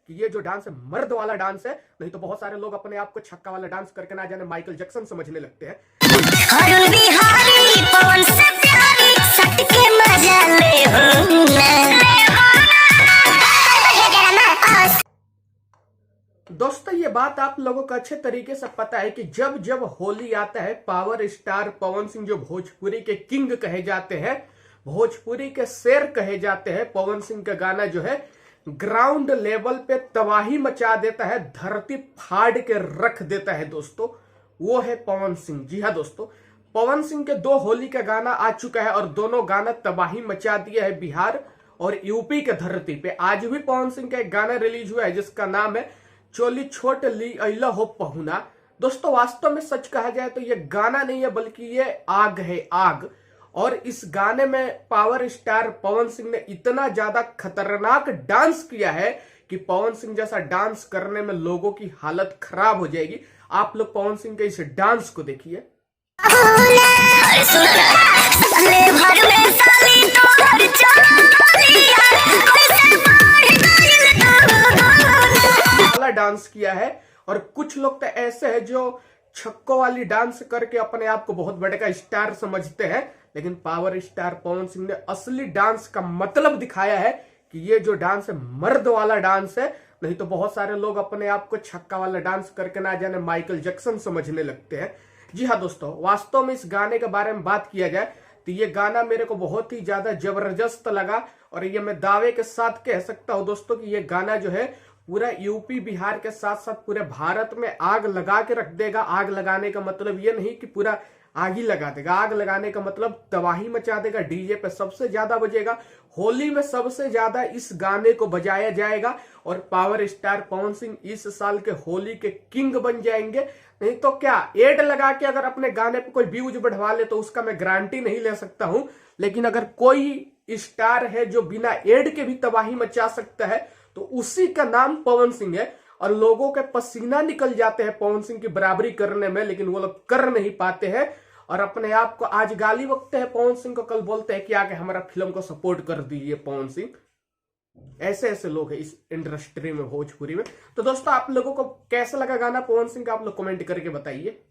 कि ये जो डांस है मर्द वाला डांस है, नहीं तो बहुत सारे लोग अपने आप को छक्का वाला डांस करके ना जाने माइकल जैक्सन समझने लगते हैं। अरुण बिहारी पवन से प्यारी सटके मजा ले हो दोस्तों ये बात आप लोगों को अच्छे तरीके से पता है कि जब जब होली आता है, पावर स्टार पवन सिंह जो भोजपुरी के किंग कहे जाते हैं, भोजपुरी के शेर कहे जाते हैं, पवन सिंह का गाना जो है ग्राउंड लेवल पे तबाही मचा देता है, धरती फाड़ के रख देता है दोस्तों, वो है पवन सिंह। जी हाँ दोस्तों, पवन सिंह के 2 होली का गाना आ चुका है और दोनों गाना तबाही मचा दिया है बिहार और यूपी के धरती पे। आज भी पवन सिंह का एक गाना रिलीज हुआ है जिसका नाम है चोली छोट ली अइला हो पहुना। दोस्तों वास्तव में सच कहा जाए तो ये गाना नहीं है बल्कि ये आग है, आग। और इस गाने में पावर स्टार पवन सिंह ने इतना ज्यादा खतरनाक डांस किया है कि पवन सिंह जैसा डांस करने में लोगों की हालत खराब हो जाएगी। आप लोग पवन सिंह के इस डांस को देखिए। डांस किया है और कुछ लोग तो ऐसे हैं जो छक्कों वाली डांस करके अपने आप को बहुत बड़े का स्टार समझते हैं, लेकिन पावर स्टार पवन सिंह ने असली डांस का मतलब दिखाया है कि ये जो डांस है मर्द वाला डांस है, नहीं तो बहुत सारे लोग अपने आप को छक्का वाला डांस करके ना जाने माइकल जैक्सन समझने लगते हैं। जी हाँ दोस्तों, वास्तव में इस गाने के बारे में बात किया जाए तो ये गाना मेरे को बहुत ही ज्यादा जबरदस्त लगा और ये मैं दावे के साथ कह सकता हूं दोस्तों कि ये गाना जो है पूरा यूपी बिहार के साथ साथ पूरे भारत में आग लगा के रख देगा। आग लगाने का मतलब ये नहीं कि पूरा आग ही लगा देगा, आग लगाने का मतलब तबाही मचा देगा। डीजे पे सबसे ज्यादा बजेगा, होली में सबसे ज्यादा इस गाने को बजाया जाएगा और पावर स्टार पवन सिंह इस साल के होली के किंग बन जाएंगे। नहीं तो क्या एड लगा के अगर अपने गाने पे कोई व्यूज बढ़वा ले तो उसका मैं गारंटी नहीं ले सकता हूं, लेकिन अगर कोई स्टार है जो बिना एड के भी तबाही मचा सकता है तो उसी का नाम पवन सिंह है। और लोगों के पसीना निकल जाते हैं पवन सिंह की बराबरी करने में, लेकिन वो लोग कर नहीं पाते हैं और अपने आप को आज गाली बकते हैं पवन सिंह को, कल बोलते हैं कि आके हमारा फिल्म को सपोर्ट कर दीजिए पवन सिंह। ऐसे ऐसे लोग हैं इस इंडस्ट्री में, भोजपुरी में। तो दोस्तों आप लोगों को कैसा लगा गाना पवन सिंह का, आप लोग कमेंट करके बताइए।